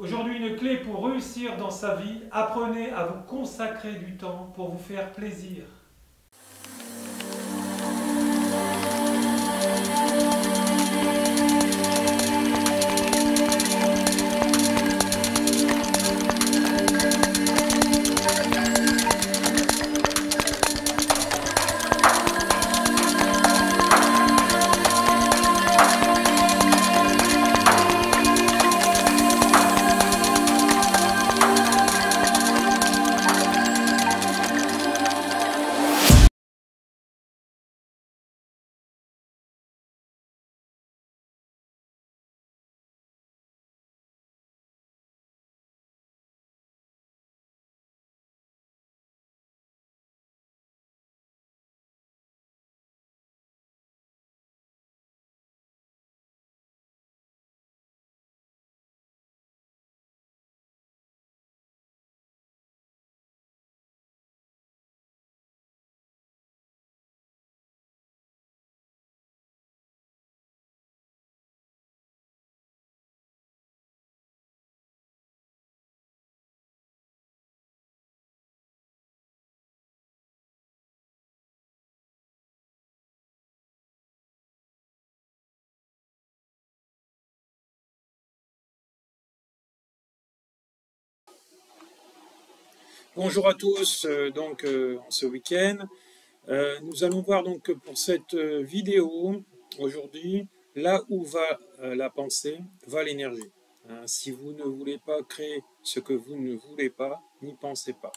Aujourd'hui, une clé pour réussir dans sa vie, apprenez à vous consacrer du temps pour vous faire plaisir. Bonjour à tous, ce week-end, nous allons voir donc pour cette vidéo aujourd'hui, là où va la pensée, va l'énergie. Hein, si vous ne voulez pas créer ce que vous ne voulez pas, n'y pensez pas.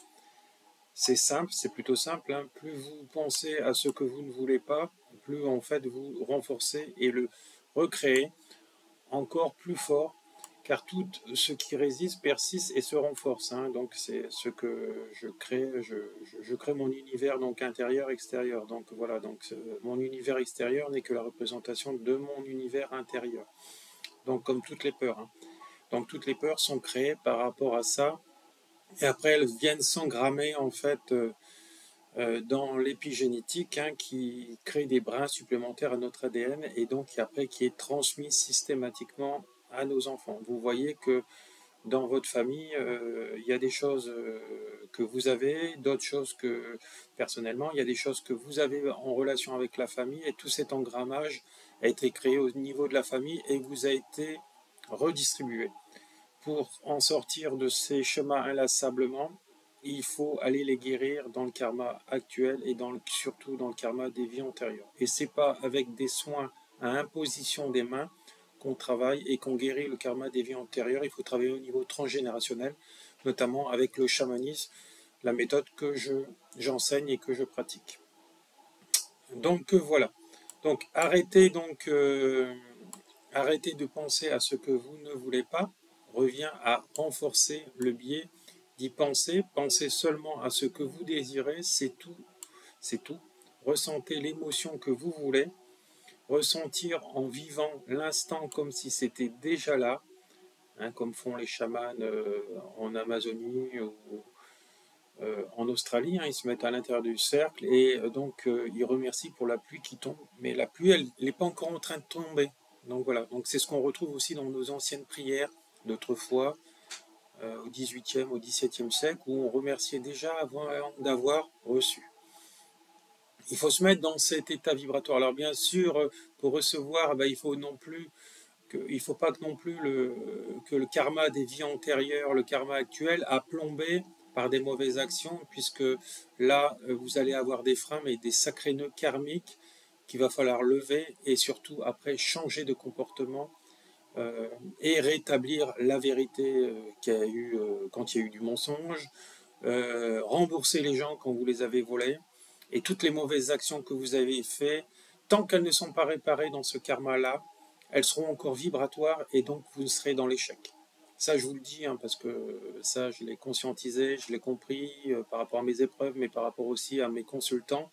C'est simple, c'est plutôt simple, hein. Plus vous pensez à ce que vous ne voulez pas, plus en fait vous renforcez et le recréez encore plus fort, car tout ce qui résiste persiste et se renforce. Hein. Donc c'est ce que je crée, je crée mon univers donc intérieur, extérieur. Donc voilà, donc mon univers extérieur n'est que la représentation de mon univers intérieur. Donc comme toutes les peurs. Hein. Donc toutes les peurs sont créées par rapport à ça, et après elles viennent s'engrammer en fait dans l'épigénétique, hein, qui crée des brins supplémentaires à notre ADN et donc après qui est transmis systématiquement à nos enfants. Vous voyez que dans votre famille, il y a des choses que vous avez, d'autres choses que personnellement, il y a des choses que vous avez en relation avec la famille, et tout cet engrammage a été créé au niveau de la famille et vous a été redistribué. Pour en sortir de ces chemins inlassablement, il faut aller les guérir dans le karma actuel et surtout dans le karma des vies antérieures. Et c'est pas avec des soins à imposition des mains qu'on travaille et qu'on guérit le karma des vies antérieures. Il faut travailler au niveau transgénérationnel, notamment avec le chamanisme, la méthode que j'enseigne et que je pratique. Donc voilà. Donc arrêtez de penser à ce que vous ne voulez pas. Revient à renforcer le biais d'y penser. Pensez seulement à ce que vous désirez, c'est tout, c'est tout. Ressentez l'émotion que vous voulez. Ressentir en vivant l'instant comme si c'était déjà là, hein, comme font les chamans en Amazonie ou en Australie. Hein, ils se mettent à l'intérieur du cercle et ils remercient pour la pluie qui tombe. Mais la pluie, elle n'est pas encore en train de tomber. Donc voilà, donc c'est ce qu'on retrouve aussi dans nos anciennes prières d'autrefois, au XVIIIe, au XVIIe siècle, où on remerciait déjà avant d'avoir reçu. Il faut se mettre dans cet état vibratoire. Alors bien sûr, pour recevoir, il faut non plus il ne faut pas que non plus que le karma des vies antérieures, le karma actuel, a plombé par des mauvaises actions, puisque là, vous allez avoir des freins, mais des sacrés nœuds karmiques qu'il va falloir lever et surtout après changer de comportement et rétablir la vérité qu'il y a eu quand il y a eu du mensonge, rembourser les gens quand vous les avez volés, et toutes les mauvaises actions que vous avez faites, tant qu'elles ne sont pas réparées dans ce karma-là, elles seront encore vibratoires et donc vous serez dans l'échec. Ça, je vous le dis, hein, parce que ça, je l'ai conscientisé, je l'ai compris par rapport à mes épreuves, mais par rapport aussi à mes consultants.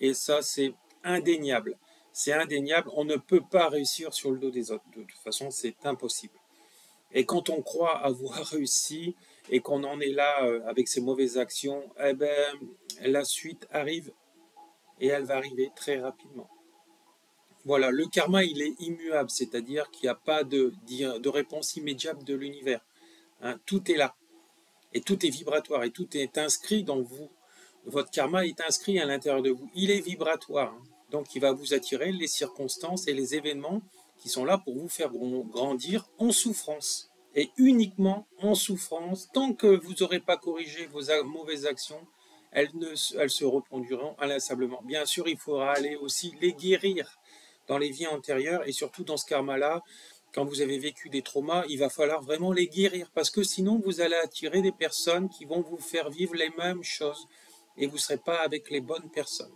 Et ça, c'est indéniable. C'est indéniable. On ne peut pas réussir sur le dos des autres. De toute façon, c'est impossible. Et quand on croit avoir réussi et qu'on en est là avec ces mauvaises actions, eh ben, la suite arrive et elle va arriver très rapidement. Voilà, le karma, il est immuable, c'est-à-dire qu'il n'y a pas de réponse immédiate de l'univers. hein. Tout est là. Et tout est vibratoire. Et tout est inscrit dans vous. Votre karma est inscrit à l'intérieur de vous. Il est vibratoire. Hein. Donc, il va vous attirer les circonstances et les événements qui sont là pour vous faire grandir en souffrance. Et uniquement en souffrance, tant que vous n'aurez pas corrigé vos mauvaises actions, elles se reproduiront inlassablement. Bien sûr, il faudra aller aussi les guérir dans les vies antérieures et surtout dans ce karma-là, quand vous avez vécu des traumas, il va falloir vraiment les guérir parce que sinon vous allez attirer des personnes qui vont vous faire vivre les mêmes choses et vous ne serez pas avec les bonnes personnes.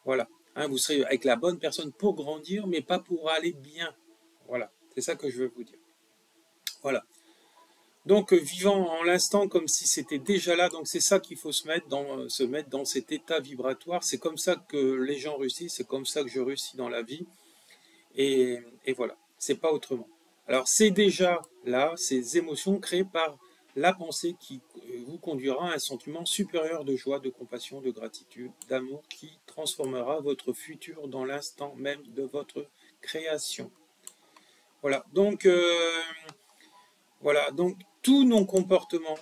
Voilà, hein, vous serez avec la bonne personne pour grandir, mais pas pour aller bien. Voilà, c'est ça que je veux vous dire. Voilà. Donc, vivant en l'instant comme si c'était déjà là, donc c'est ça qu'il faut se mettre dans cet état vibratoire. C'est comme ça que les gens réussissent, c'est comme ça que je réussis dans la vie. Et voilà, c'est pas autrement. Alors, c'est déjà là, ces émotions créées par la pensée qui vous conduira à un sentiment supérieur de joie, de compassion, de gratitude, d'amour qui transformera votre futur dans l'instant même de votre création. Voilà, donc tous nos comportements,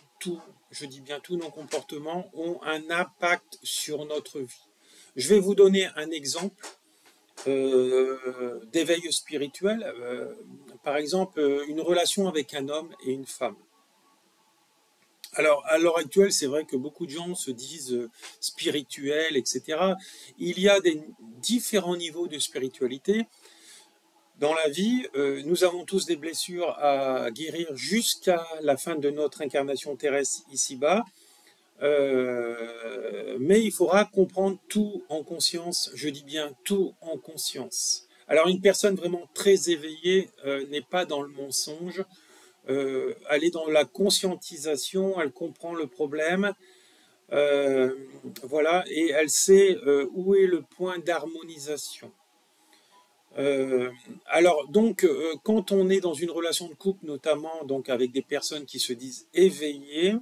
je dis bien tous nos comportements ont un impact sur notre vie. Je vais vous donner un exemple d'éveil spirituel. Par exemple, une relation avec un homme et une femme. Alors, à l'heure actuelle, c'est vrai que beaucoup de gens se disent spirituels, etc. Il y a des différents niveaux de spiritualité. Dans la vie, nous avons tous des blessures à guérir jusqu'à la fin de notre incarnation terrestre ici-bas. Mais il faudra comprendre tout en conscience, je dis bien tout en conscience. Alors une personne vraiment très éveillée n'est pas dans le mensonge, elle est dans la conscientisation, elle comprend le problème, voilà, et elle sait où est le point d'harmonisation. Alors donc quand on est dans une relation de couple, notamment donc avec des personnes qui se disent éveillées,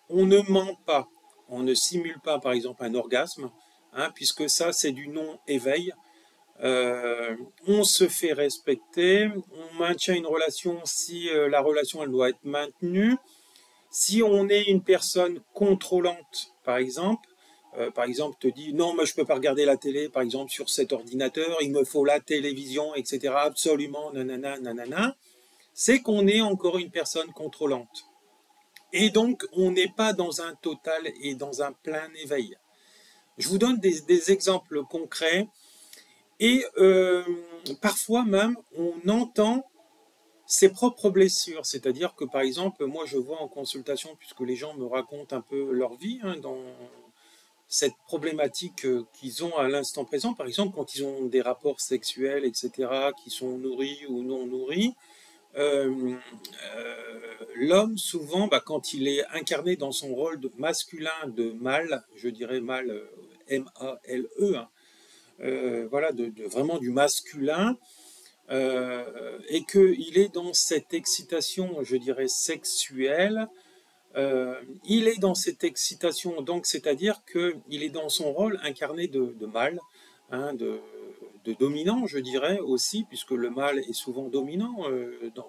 on ne ment pas, on ne simule pas par exemple un orgasme, hein, puisque ça c'est du non-éveil. On se fait respecter, on maintient une relation si la relation elle doit être maintenue. Si on est une personne contrôlante, par exemple te dit non, moi je peux pas regarder la télé, par exemple sur cet ordinateur, il me faut la télévision, etc. Absolument, nanana, nanana. C'est qu'on est encore une personne contrôlante. Et donc, on n'est pas dans un total et dans un plein éveil. Je vous donne des exemples concrets. Et parfois même, on entend ses propres blessures. C'est-à-dire que, par exemple, moi, je vois en consultation, puisque les gens me racontent un peu leur vie, hein, dans cette problématique qu'ils ont à l'instant présent. Par exemple, quand ils ont des rapports sexuels, etc., qui sont nourris ou non nourris, l'homme, souvent, quand il est incarné dans son rôle de masculin, de mâle, je dirais mâle, M-A-L-E, hein, voilà, vraiment du masculin, et qu'il est dans cette excitation, je dirais, sexuelle, il est dans cette excitation, donc c'est-à-dire qu'il est dans son rôle incarné de mâle, hein, de dominant, je dirais aussi, puisque le mâle est souvent dominant.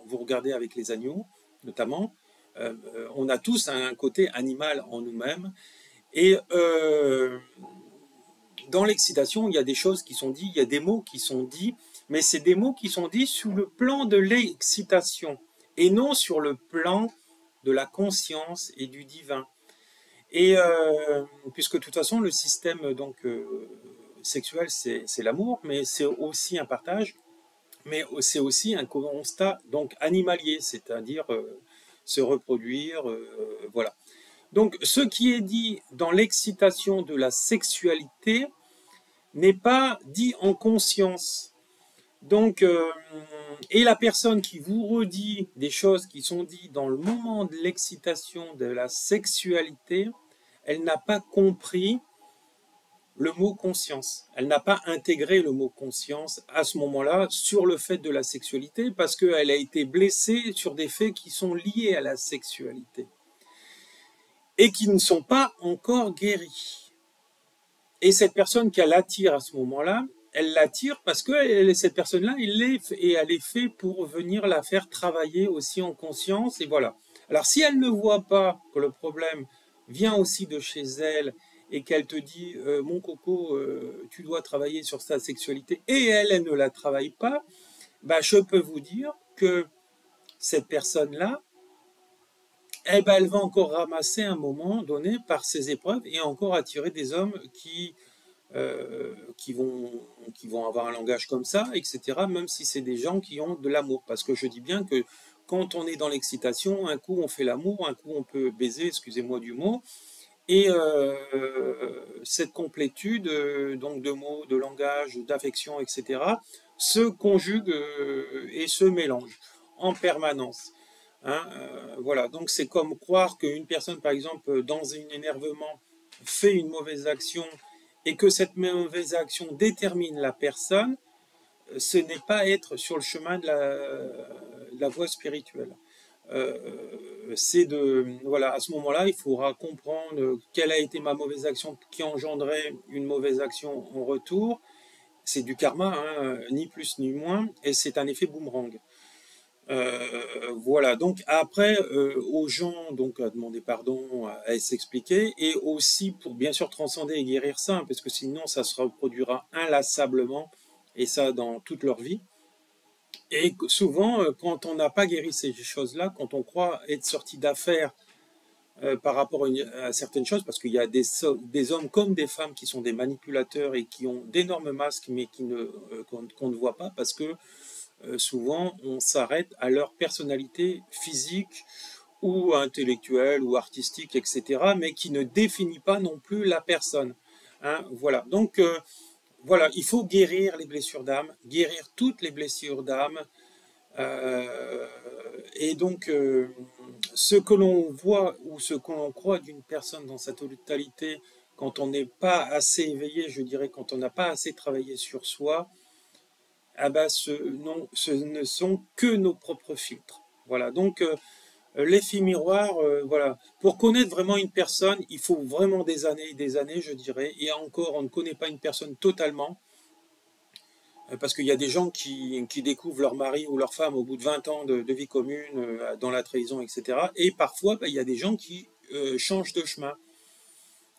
Vous regardez avec les agneaux, notamment, on a tous un côté animal en nous-mêmes. Et dans l'excitation, il y a des choses qui sont dites, il y a des mots qui sont dits, mais c'est des mots qui sont dits sur le plan de l'excitation, et non sur le plan de la conscience et du divin. Et puisque de toute façon, le système donc sexuel, c'est l'amour, mais c'est aussi un partage, mais c'est aussi un constat donc animalier, c'est-à-dire se reproduire, voilà. Donc, ce qui est dit dans l'excitation de la sexualité n'est pas dit en conscience. Donc, et la personne qui vous redit des choses qui sont dites dans le moment de l'excitation de la sexualité, elle n'a pas compris le mot conscience. Elle n'a pas intégré le mot conscience à ce moment-là sur le fait de la sexualité parce qu'elle a été blessée sur des faits qui sont liés à la sexualité et qui ne sont pas encore guéris. Et cette personne qu'elle attire à ce moment-là, elle l'attire parce que cette personne-là, elle est faite pour venir la faire travailler aussi en conscience, et voilà. Alors si elle ne voit pas que le problème vient aussi de chez elle et qu'elle te dit mon coco, tu dois travailler sur ta sexualité et elle ne la travaille pas, bah, je peux vous dire que cette personne-là, eh ben, elle va encore ramasser un moment donné par ses épreuves et encore attirer des hommes euh, qui, vont, qui vont avoir un langage comme ça, etc., même si c'est des gens qui ont de l'amour. Parce que je dis bien que quand on est dans l'excitation, un coup on fait l'amour, un coup on peut baiser, excusez-moi du mot, et cette complétude donc de mots, de langage, d'affection, etc., se conjugue et se mélange en permanence. Hein, voilà, donc c'est comme croire qu'une personne, par exemple, dans un énervement, fait une mauvaise action et que cette mauvaise action détermine la personne, ce n'est pas être sur le chemin de la voie spirituelle. C'est de, voilà, à ce moment-là, il faudra comprendre quelle a été ma mauvaise action qui engendrait une mauvaise action en retour. C'est du karma, hein, ni plus ni moins, et c'est un effet boomerang. Voilà, donc après, aux gens donc à demander pardon, à s'expliquer, et aussi pour bien sûr transcender et guérir ça, hein, parce que sinon ça se reproduira inlassablement, et ça dans toute leur vie. Et souvent, quand on n'a pas guéri ces choses-là, quand on croit être sorti d'affaires par rapport à certaines choses, parce qu'il y a des hommes comme des femmes qui sont des manipulateurs et qui ont d'énormes masques, mais qu'on ne voit pas, parce que souvent on s'arrête à leur personnalité physique ou intellectuelle ou artistique, etc., mais qui ne définit pas non plus la personne. Hein, voilà. Donc voilà, il faut guérir les blessures d'âme, guérir toutes les blessures d'âme. Euh, et donc, ce que l'on voit ou ce que l'on croit d'une personne dans sa totalité, quand on n'est pas assez éveillé, je dirais, quand on n'a pas assez travaillé sur soi, ah ben non, ce ne sont que nos propres filtres. Voilà, donc l'effet miroir, voilà. Pour connaître vraiment une personne, il faut vraiment des années, je dirais, et encore, on ne connaît pas une personne totalement, parce qu'il y a des gens qui découvrent leur mari ou leur femme au bout de 20 ans de vie commune, dans la trahison, etc. Et parfois, ben, il y a des gens qui changent de chemin.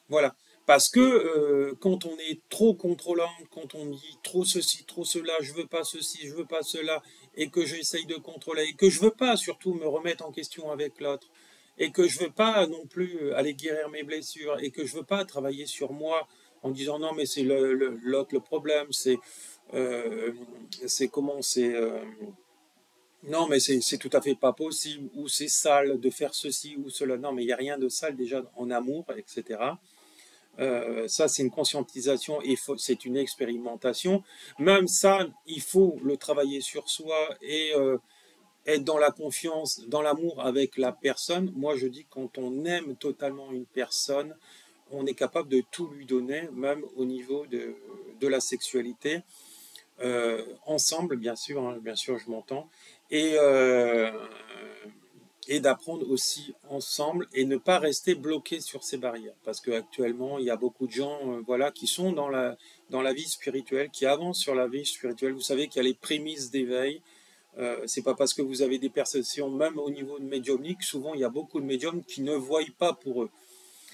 Voilà. Parce que quand on est trop contrôlant, quand on dit trop ceci, trop cela, je veux pas ceci, je veux pas cela, et que j'essaye de contrôler, et que je veux pas surtout me remettre en question avec l'autre, et que je veux pas non plus aller guérir mes blessures, et que je veux pas travailler sur moi en disant non mais c'est l'autre le problème, euh, c'est comment c'est non mais c'est tout à fait pas possible, ou c'est sale de faire ceci ou cela, non mais il n'y a rien de sale déjà en amour, etc. Ça, c'est une conscientisation et c'est une expérimentation. Même ça, il faut le travailler sur soi et être dans la confiance, dans l'amour avec la personne. Moi, je dis quand on aime totalement une personne, on est capable de tout lui donner, même au niveau de la sexualité. Ensemble, bien sûr, je m'entends. Et, euh, et d'apprendre aussi ensemble et ne pas rester bloqué sur ces barrières. Parce qu'actuellement, il y a beaucoup de gens voilà, qui sont dans la vie spirituelle, qui avancent sur la vie spirituelle. Vous savez qu'il y a les prémices d'éveil. C'est pas parce que vous avez des perceptions, même au niveau de médiumnique, souvent il y a beaucoup de médiums qui ne voient pas pour eux.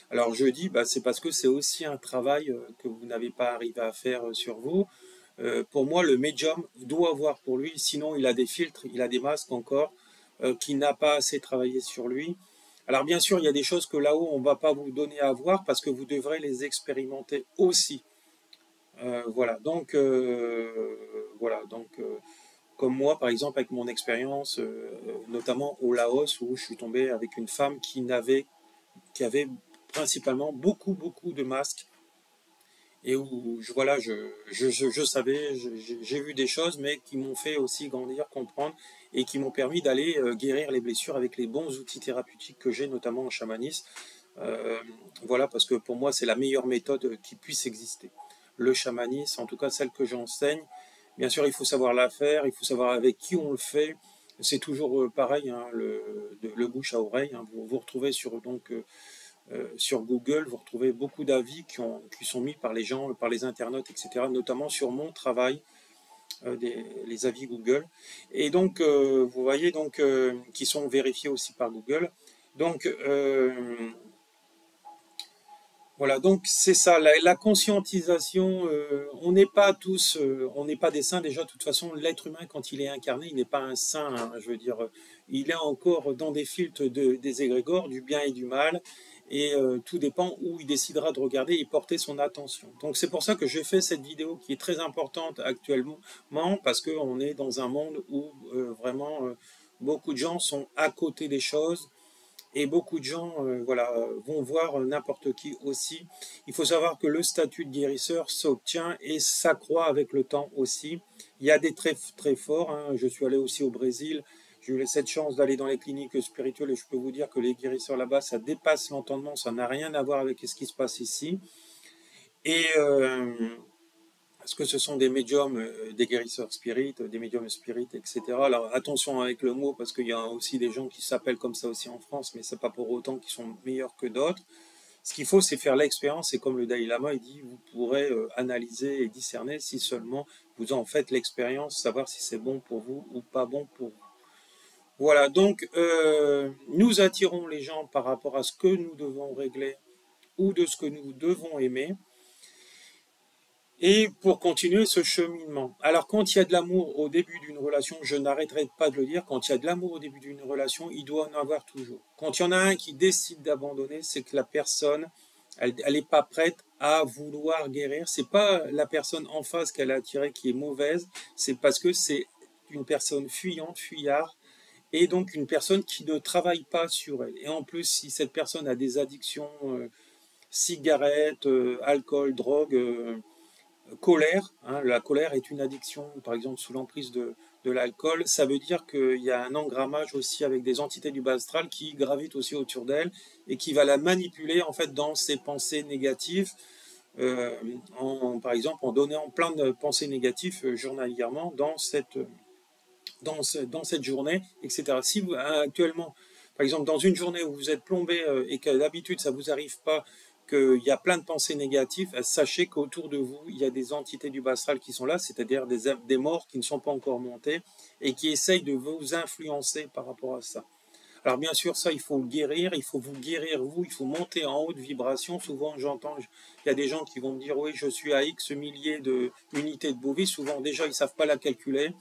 Alors je dis, bah, c'est parce que c'est aussi un travail que vous n'avez pas arrivé à faire sur vous. Pour moi, le médium doit voir pour lui, sinon il a des filtres, il a des masques encore, qu'il n'a pas assez travaillé sur lui. Alors bien sûr, il y a des choses que là-haut, on ne va pas vous donner à voir parce que vous devrez les expérimenter aussi. Voilà, donc comme moi, par exemple, avec mon expérience, notamment au Laos, où je suis tombé avec une femme qui avait principalement beaucoup de masques et où voilà, je savais, j'ai vu des choses, mais qui m'ont fait aussi grandir, comprendre, et qui m'ont permis d'aller guérir les blessures avec les bons outils thérapeutiques que j'ai, notamment en chamanisme. Euh, voilà, parce que pour moi, c'est la meilleure méthode qui puisse exister. Le chamanisme, en tout cas celle que j'enseigne, bien sûr, il faut savoir la faire, il faut savoir avec qui on le fait. C'est toujours pareil, hein, le bouche à oreille. Hein, vous retrouvez sur Google, vous retrouvez beaucoup d'avis qui sont mis par les gens, par les internautes, etc., notamment sur mon travail, les avis Google. Et donc, vous voyez, donc, qui sont vérifiés aussi par Google. Donc, voilà, donc c'est ça, la conscientisation, on n'est pas tous, on n'est pas des saints déjà, de toute façon, l'être humain, quand il est incarné, il n'est pas un saint, hein, je veux dire, il est encore dans des filtres des égrégores, du bien et du mal, et tout dépend où il décidera de regarder et porter son attention. Donc c'est pour ça que j'ai fait cette vidéo qui est très importante actuellement, parce qu'on est dans un monde où vraiment beaucoup de gens sont à côté des choses, et beaucoup de gens voilà, vont voir n'importe qui aussi. Il faut savoir que le statut de guérisseur s'obtient et s'accroît avec le temps aussi. Il y a des très très forts, hein. Je suis allé aussi au Brésil, j'ai eu cette chance d'aller dans les cliniques spirituelles et je peux vous dire que les guérisseurs là-bas, ça dépasse l'entendement, ça n'a rien à voir avec ce qui se passe ici. Et parce que ce sont des médiums, des guérisseurs spirites, des médiums spirites, etc. Alors attention avec le mot, parce qu'il y a aussi des gens qui s'appellent comme ça aussi en France, mais c'est pas pour autant qu'ils sont meilleurs que d'autres. Ce qu'il faut, c'est faire l'expérience, et comme le Dalai Lama il dit, vous pourrez analyser et discerner si seulement vous en faites l'expérience, savoir si c'est bon pour vous ou pas bon pour vous. Voilà, donc nous attirons les gens par rapport à ce que nous devons régler ou de ce que nous devons aimer. Et pour continuer ce cheminement. Alors quand il y a de l'amour au début d'une relation, je n'arrêterai pas de le dire, quand il y a de l'amour au début d'une relation, il doit en avoir toujours. Quand il y en a un qui décide d'abandonner, c'est que la personne, elle n'est pas prête à vouloir guérir. C'est pas la personne en face qu'elle a attirée qui est mauvaise, c'est parce que c'est une personne fuyante, fuyard, et donc une personne qui ne travaille pas sur elle. Et en plus, si cette personne a des addictions, cigarettes, alcool, drogue, colère, hein, la colère est une addiction, par exemple sous l'emprise de l'alcool, ça veut dire qu'il y a un engrammage aussi avec des entités du bas astral qui gravitent aussi autour d'elle et qui va la manipuler en fait dans ses pensées négatives, par exemple en donnant plein de pensées négatives journalièrement dans cette journée, etc. Si vous, actuellement, par exemple, dans une journée où vous êtes plombé et que d'habitude ça ne vous arrive pas, qu'il y a plein de pensées négatives, sachez qu'autour de vous, il y a des entités du bas astral qui sont là, c'est-à-dire des morts qui ne sont pas encore montés et qui essayent de vous influencer par rapport à ça. Alors bien sûr, ça, il faut le guérir, il faut vous guérir vous, il faut monter en haute vibration. Souvent, j'entends, il y a des gens qui vont me dire, oui, je suis à X milliers d'unités de Bovis. Souvent, déjà, ils ne savent pas la calculer.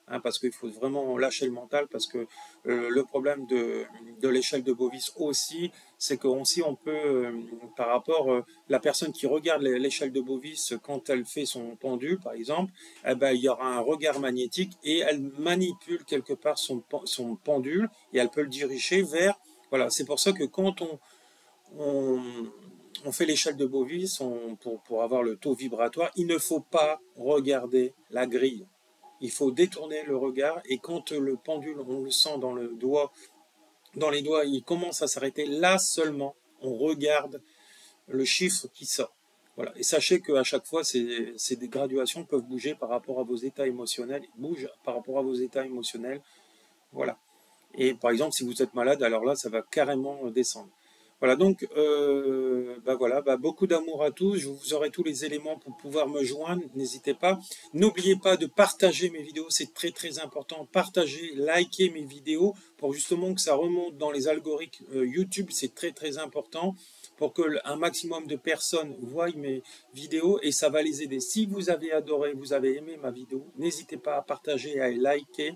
Hein, parce qu'il faut vraiment lâcher le mental, parce que le problème de l'échelle de Bovis aussi, c'est qu'aussi on peut, par rapport la personne qui regarde l'échelle de Bovis quand elle fait son pendule, par exemple, eh ben, il y aura un regard magnétique et elle manipule quelque part son pendule et elle peut le diriger vers... Voilà, c'est pour ça que quand on, on fait l'échelle de Bovis pour avoir le taux vibratoire, il ne faut pas regarder la grille. Il faut détourner le regard et quand le pendule, on le sent dans le doigt, dans les doigts, il commence à s'arrêter, là seulement, on regarde le chiffre qui sort. Voilà. Et sachez qu'à chaque fois, ces graduations peuvent bouger par rapport à vos états émotionnels, ils bougent par rapport à vos états émotionnels. Voilà. Et par exemple, si vous êtes malade, alors là, ça va carrément descendre. Voilà, donc, voilà, beaucoup d'amour à tous. Je vous aurai tous les éléments pour pouvoir me joindre. N'hésitez pas. N'oubliez pas de partager mes vidéos, c'est très très important. Partagez, likez mes vidéos pour justement que ça remonte dans les algorithmes YouTube. C'est très très important pour que un maximum de personnes voient mes vidéos et ça va les aider. Si vous avez adoré, vous avez aimé ma vidéo, n'hésitez pas à partager et à liker.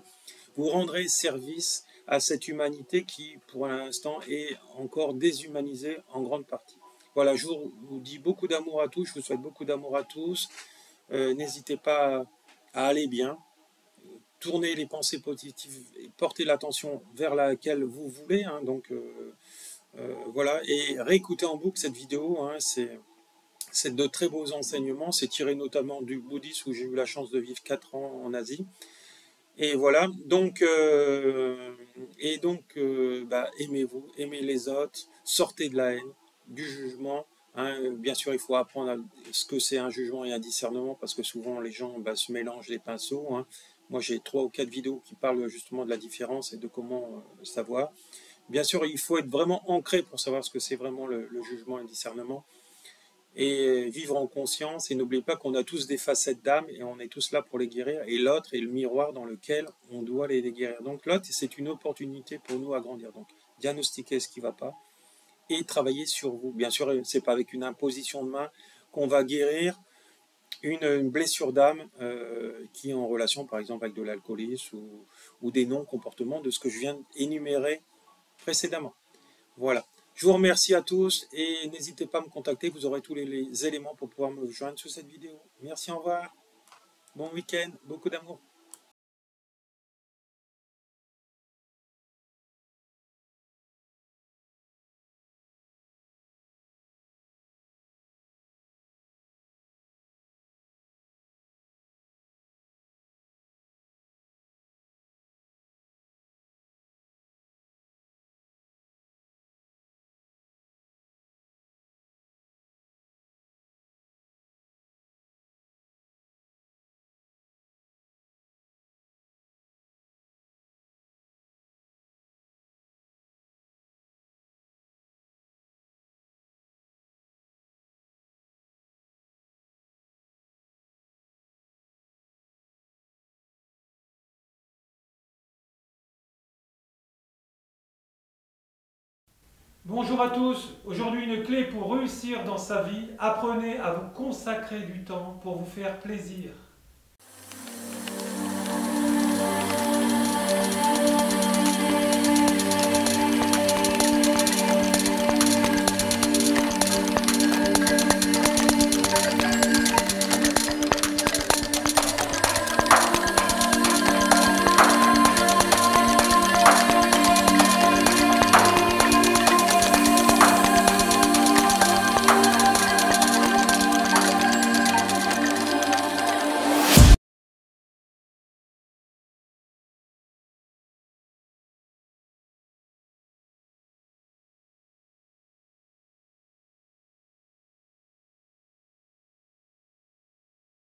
Vous rendrez service à cette humanité qui, pour l'instant, est encore déshumanisée en grande partie. Voilà, je vous dis beaucoup d'amour à tous, je vous souhaite beaucoup d'amour à tous. N'hésitez pas à aller bien, tournez les pensées positives et portez l'attention vers laquelle vous voulez. Hein, donc, voilà, et réécoutez en boucle cette vidéo, hein, c'est de très beaux enseignements, c'est tiré notamment du bouddhisme où j'ai eu la chance de vivre 4 ans en Asie. Et voilà, donc, aimez-vous, aimez les autres, sortez de la haine, du jugement. Hein. Bien sûr, il faut apprendre ce que c'est un jugement et un discernement, parce que souvent les gens se mélangent les pinceaux. Hein. Moi, j'ai 3 ou 4 vidéos qui parlent justement de la différence et de comment savoir. Bien sûr, il faut être vraiment ancré pour savoir ce que c'est vraiment le jugement et le discernement. Et vivre en conscience, et n'oubliez pas qu'on a tous des facettes d'âme et on est tous là pour les guérir, et l'autre est le miroir dans lequel on doit les guérir. Donc l'autre, c'est une opportunité pour nous à grandir. Donc diagnostiquer ce qui ne va pas et travailler sur vous. Bien sûr, ce n'est pas avec une imposition de main qu'on va guérir une blessure d'âme qui est en relation par exemple avec de l'alcoolisme ou des non-comportements de ce que je viens d'énumérer précédemment. Voilà. Je vous remercie à tous et n'hésitez pas à me contacter, vous aurez tous les éléments pour pouvoir me joindre sur cette vidéo. Merci, au revoir. Bon week-end, beaucoup d'amour. Bonjour à tous, aujourd'hui une clé pour réussir dans sa vie, apprenez à vous consacrer du temps pour vous faire plaisir.